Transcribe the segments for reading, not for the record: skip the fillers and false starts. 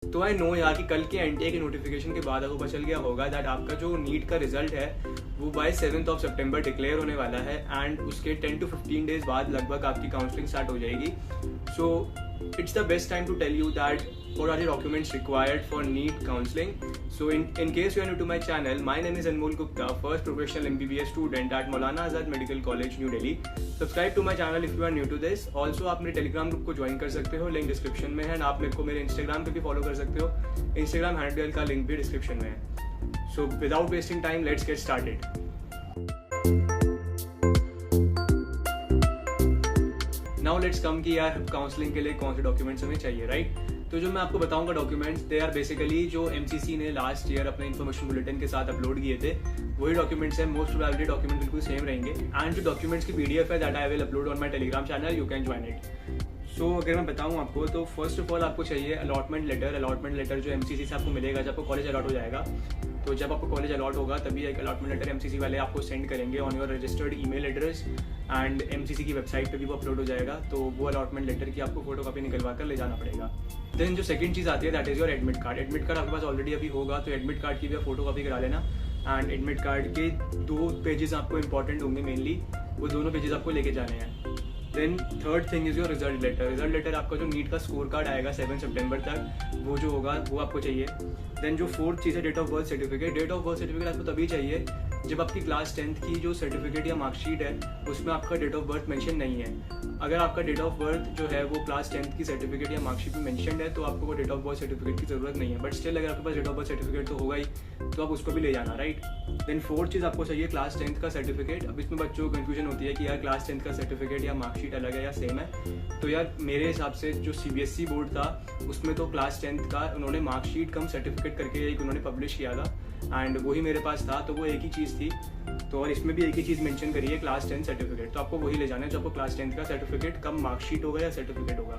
तो I know यार कि कल के एनटीए के नोटिफिकेशन के बाद आपको पता चल गया होगा दैट आपका जो नीट का रिजल्ट है वो बाय 7 सितंबर डिक्लेयर होने वाला है एंड उसके 10 to 15 डेज बाद लगभग आपकी काउंसलिंग स्टार्ट हो जाएगी. सो it's the best time to tell you that what are the documents required for NEET counseling. So in case you are new to my channel, my name is Anmol Gupta, first professional MBBS student at Maulana Azad Medical College, New Delhi. Subscribe to my channel if you are new to this. Also आप मेरे Telegram group को join कर सकते हो, link description में है. And आप मेरे को मेरे इंस्टाग्राम पे भी फॉलो कर सकते हो, इंस्टाग्राम हैंडल का लिंक भी डिस्क्रिप्शन में है. So without wasting time let's get started. Now let's come कि यार काउंसलिंग के लिए कौन से डॉक्यूमेंट्स हमें चाहिए, राइट? तो जो मैं आपको बताऊंगा डॉक्यूमेंट्स, दे आर बेसिकली जो एमसीसी ने लास्ट ईयर अपने इन्फॉर्मेशन बुलेटिन के साथ अपलोड किए थे वही डॉक्यूमेंट्स हैं. मोस्ट प्रोबेबली डॉक्यूमेंट बिल्कुल सेम रहेंगे. एंड जो डॉक्यूमेंट्स की पीडीएफ है that I will upload on my Telegram channel, you can join it. So अगर मैं बताऊं आपको तो फर्स्ट ऑफ ऑल आपको चाहिए अलॉटमेंट लेटर. अलॉटमेंट लेटर जो एमसीसी से आपको मिलेगा जब आपको कॉलेज अलॉट हो जाएगा. तो जब आपको कॉलेज अलॉट होगा तभी एक अलॉटमेंट लेटर एमसीसी वाले आपको सेंड करेंगे on your registered email address and MCC की वेबसाइट पे भी वो अपलोड हो जाएगा. तो वो अलॉटमेंट लेटर की आपको फोटो कॉपी निकलवा कर ले जाना पड़ेगा. देन जो सेकंड चीज़ आती है that is your admit card. Admit card आपके पास ऑलरेडी अभी होगा तो एडमिट कार्ड की भी फोटो कॉपी करा लेना. एंड एडमिट कार्ड के 2 पेजेस आपको इंपॉर्टेंट होंगे मेनली, वो दोनों पेजेस आपको लेके जाने हैं. Then third thing is your result letter. Result letter आपका जो नीट का स्कोर कार्ड आएगा 7 सितंबर तक, वो जो होगा वो आपको चाहिए. देन जो फोर्थ चीज़ है date of birth certificate. Date of birth certificate आपको तभी चाहिए जब आपकी क्लास 10th की जो सर्टिफिकेट या मार्कशीट है उसमें आपका डेट ऑफ बर्थ मेंशन नहीं है. अगर आपका डेट ऑफ बर्थ जो है वो क्लास 10th की सर्टिफिकेट या मार्कशीट में मेंशन है तो आपको वो डेट ऑफ बर्थ सर्टिफिकेट की जरूरत नहीं है. बट स्टिल अगर आपके पास डेट ऑफ बर्थ सर्टिफिकेट तो होगा ही, तो आप उसको भी ले जाना, राइट? देन फोर्थ चीज़ आपको चाहिए क्लास 10th का सर्टिफिकेट. अब इसमें बच्चों को कन्फ्यूजन होती है कि यार क्लास 10th का सर्टिफिकेट या मार्कशीट अलग है या सेम है. तो यार मेरे हिसाब से जो सीबीएसई बोर्ड था उसमें तो क्लास 10th का उन्होंने मार्कशीट कम सर्टिफिकेट करके एक उन्होंने पब्लिश किया था एंड वही मेरे पास था, तो वो एक ही चीज़ थी. तो और इसमें भी एक ही चीज़ मेंशन करी है क्लास 10 सर्टिफिकेट. तो आपको वही ले जाना है जो आपको क्लास 10th का सर्टिफिकेट कम मार्कशीट होगा या सर्टिफिकेट होगा.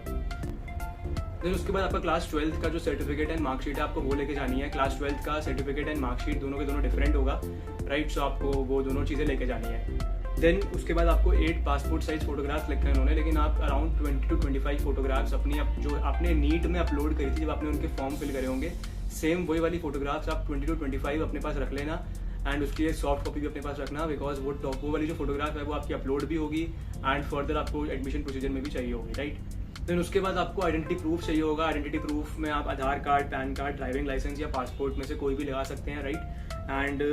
देन उसके बाद आपका क्लास 12th का जो सर्टिफिकेट एंड मार्कशीट है आपको वो लेके जानी है. क्लास 12th का सर्टिफिकेट एंड मार्कशीट दोनों के दोनों डिफरेंट होगा, राइट? सो आपको वो दोनों चीज़ें लेके जानी है. देन उसके बाद आपको 8 पासपोर्ट साइज फोटोग्राफ्स लिखे हैं उन्होंने, लेकिन आप अराउंड 20 to 25 फोटोग्राफ्स अपनी जो आपने नीट में अपलोड करी थी जब आपने उनके फॉर्म फिल करे होंगे, सेम वही वाली फोटोग्राफ्स आप 20 to 25 अपने पास रख लेना. एंड उसकी एक सॉफ्ट कॉपी भी अपने पास रखना बिकॉज वो वाली जो फोटोग्राफ है वो आपकी अपलोड भी होगी एंड फर्दर आपको एडमिशन प्रोसीजर में भी चाहिए होगी, राइट? देन उसके बाद आपको आइडेंटिटी प्रूफ चाहिए होगा. आइडेंटिटी प्रूफ में आप Aadhaar card, PAN card, driving licence या पासपोर्ट में से कोई भी लगा सकते हैं, राइट? एंड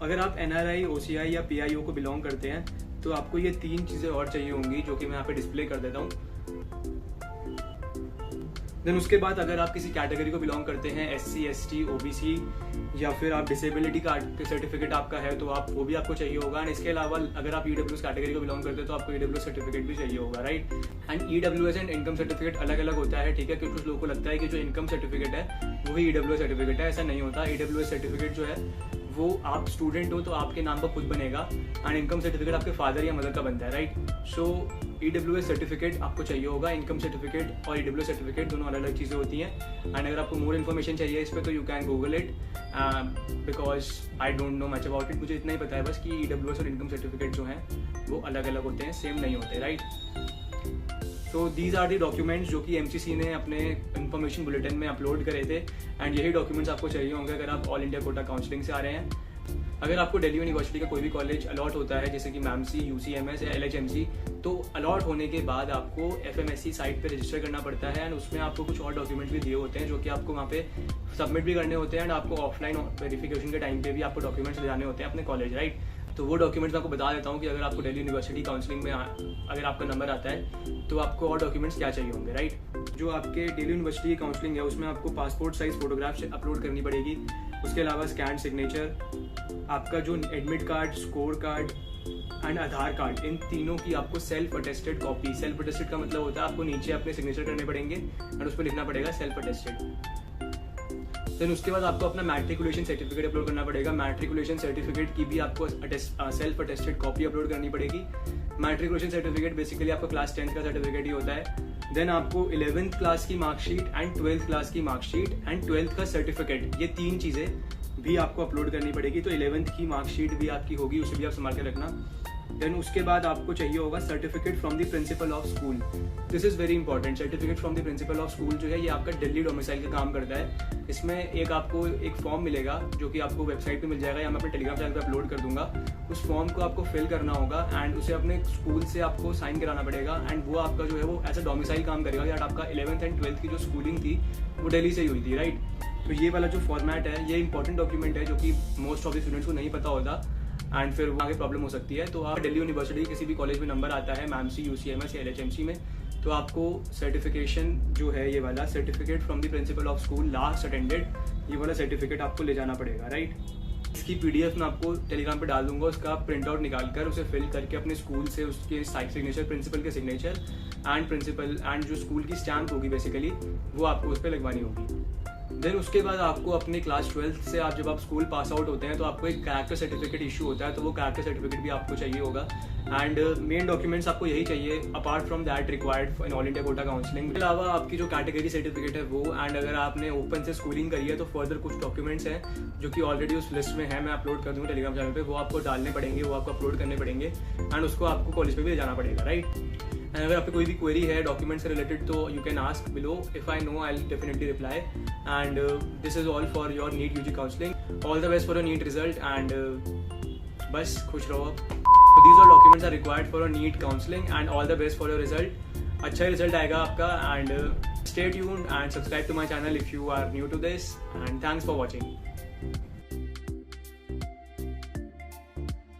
अगर आप एनआरआई, ओसीआई या पीआईओ को बिलोंग करते हैं तो आपको ये 3 चीज़ें और चाहिए होंगी जो कि मैं यहाँ पे डिस्प्ले कर देता हूँ. देन उसके बाद अगर आप किसी कैटेगरी को बिलोंग करते हैं, SC, ST, OBC या फिर आप डिसेबिलिटी का सर्टिफिकेट आपका है तो आप वो भी आपको चाहिए होगा. एंड इसके अलावा अगर आप EWS कैटेगरी को बिलोंग करते हैं तो आपको EWS सर्टिफिकेट भी चाहिए होगा, right? And EWS and income certificate अलग अलग होता है, ठीक है? क्योंकि कुछ लोगों को लगता है कि जो इनकम सर्टिफिकेट है वही EWS सर्टिफिकेट है. ऐसा नहीं होता. EWS सर्टिफिकेट जो है वो आप स्टूडेंट हो तो आपके नाम पर खुद बनेगा एंड इनकम सर्टिफिकेट आपके फादर या मदर का बनता है, राइट? सो EWS सर्टिफिकेट आपको चाहिए होगा. इनकम सर्टिफिकेट और EWS सर्टिफिकेट दोनों अलग अलग चीज़ें होती हैं. एंड अगर आपको मोर इन्फॉर्मेशन चाहिए इस पर तो you can Google it because I don't know much about it. मुझे इतना ही पता है बस कि EWS और इनकम सर्टिफिकेट जो हैं वो अलग अलग होते हैं, सेम नहीं होते, right? So these are the documents जो कि एमसीसी ने अपने इन्फॉर्मेशन बुलेटिन में अपलोड करे थे एंड यही डॉक्यूमेंट्स आपको चाहिए होंगे अगर आप ऑल इंडिया कोटा काउंसलिंग से आ रहे हैं. अगर आपको दिल्ली यूनिवर्सिटी का कोई भी कॉलेज अलॉट होता है जैसे कि मैमसी, UCMS या LHMC, तो अलॉट होने के बाद आपको FMSC साइट पे रजिस्टर करना पड़ता है एंड उसमें आपको कुछ और डॉक्यूमेंट्स भी दिए होते हैं जो कि आपको वहाँ पे सबमिट भी करने होते हैं एंड आपको ऑफलाइन वेरिफिकेशन के टाइम पे भी आपको डॉक्यूमेंट्स ले जाने होते हैं अपने कॉलेज, राइट? तो वो डॉक्यूमेंट्स मैं आपको बता देता हूँ कि अगर आपको दिल्ली यूनिवर्सिटी काउंसलिंग में अगर आपका नंबर आता है तो आपको और डॉक्यूमेंट्स क्या चाहिए होंगे, राइट? जो आपके दिल्ली यूनिवर्सिटी की काउंसलिंग है उसमें आपको पासपोर्ट साइज फोटोग्राफ अपलोड करनी पड़ेगी. उसके अलावा स्कैन सिग्नेचर, आपका जो admit card, score card and Aadhaar card, इन तीनों की आपको self attested copy. Self attested का मतलब होता है आपको नीचे अपने सिग्नेचर करने पड़ेंगे एंड उस पर लिखना पड़ेगा सेल्फ अटेस्टेड. देन उसके बाद आपको अपना मैट्रिकुलेशन सर्टिफिकेट अपलोड करना पड़ेगा. मैट्रिकुलेशन सर्टिफिकेट की भी आपको सेल्फ अटेस्टेड कॉपी अपलोड करनी पड़ेगी. मैट्रिकुलेशन सर्टिफिकेट बेसिकली आपको क्लास 10th का सर्टिफिकेट ही होता है. देन आपको 11th क्लास की मार्कशीट एंड 12th क्लास की मार्कशीट एंड 12th का सर्टिफिकेट, ये 3 चीज़ें भी आपको अपलोड करनी पड़ेगी. तो 11th की मार्कशीट भी आपकी होगी, उसे भी आप संभाल के रखना. देन उसके बाद आपको चाहिए होगा certificate from the principle of school. This is very important. Certificate from the principle of school जो है ये आपका दिल्ली डोमिसाइल का काम करता है। इसमें आपको एक फॉर्म मिलेगा जो कि आपको वेबसाइट पे मिल जाएगा या मैं अपने टेलीग्राम चैनल पे अपलोड कर दूंगा। उस फॉर्म को आपको फिल करना होगा एंड उसे अपने स्कूल से आपको साइन कराना पड़ेगा एंड वो आपका जो है वो एज अ डोमिसाइल काम करेगा। यार आपका 11th एंड 12th की जो स्कूलिंग थी वो दिल्ली से ही हुई थी, राइट। तो ये वाला जो फॉर्मेट है ये इंपॉर्टेंट डॉक्यूमेंट है जो कि मोस्ट ऑफ द स्टूडेंट्स को नहीं पता होता एंड फिर वो आगे प्रॉब्लम हो सकती है। तो आप दिल्ली यूनिवर्सिटी किसी भी कॉलेज में नंबर आता है MAMC, UCMS या LHMC में, तो आपको सर्टिफिकेशन जो है ये वाला certificate from the principle of school last attended, ये वाला सर्टिफिकेट आपको ले जाना पड़ेगा, राइट। इसकी PDF मैं आपको टेलीग्राम पे डाल दूंगा। उसका प्रिंट आउट निकाल कर उसे फिल करके अपने स्कूल से उसके सिग्नेचर, प्रिंसिपल के सिग्नेचर एंड प्रिंसिपल एंड जो स्कूल की स्टैम्प होगी बेसिकली वो आपको उस पर लगवानी होगी। देन उसके बाद आपको अपने क्लास 12th से जब आप स्कूल पास आउट होते हैं तो आपको एक कैरेक्टर सर्टिफिकेट इशू होता है, तो वो कैरेक्टर सर्टिफिकेट भी आपको चाहिए होगा एंड मेन डॉक्यूमेंट्स आपको यही चाहिए apart from that required in all India quota counselling. इसके अलावा आपकी जो कैटेगरी सर्टिफिकेट है वो एंड अगर आपने ओपन से स्कूलिंग करी है तो फर्दर कुछ डॉक्यूमेंट्स हैं जो कि ऑलरेडी उस लिस्ट में है, मैं अपलोड कर दूँगा टेलीग्राम चैनल पे, वो आपको डालने पड़ेंगे, वो आपको अपलोड करने पड़ेंगे एंड उसको आपको कॉलेज पे भी ले जाना पड़ेगा, राइट। एंड अगर आपको कोई भी क्वेरी है डॉक्यूमेंट से रिलेटेड तो you can ask below, if I know I will definitely reply and this is all for your NEET UG counselling. All the best for your NEET result and बस खुश रहो। These all documents are required for a NEET counseling and all the best for your result. अच्छा result आएगा आपका and stay tuned and subscribe to my channel if you are new to this and thanks for watching.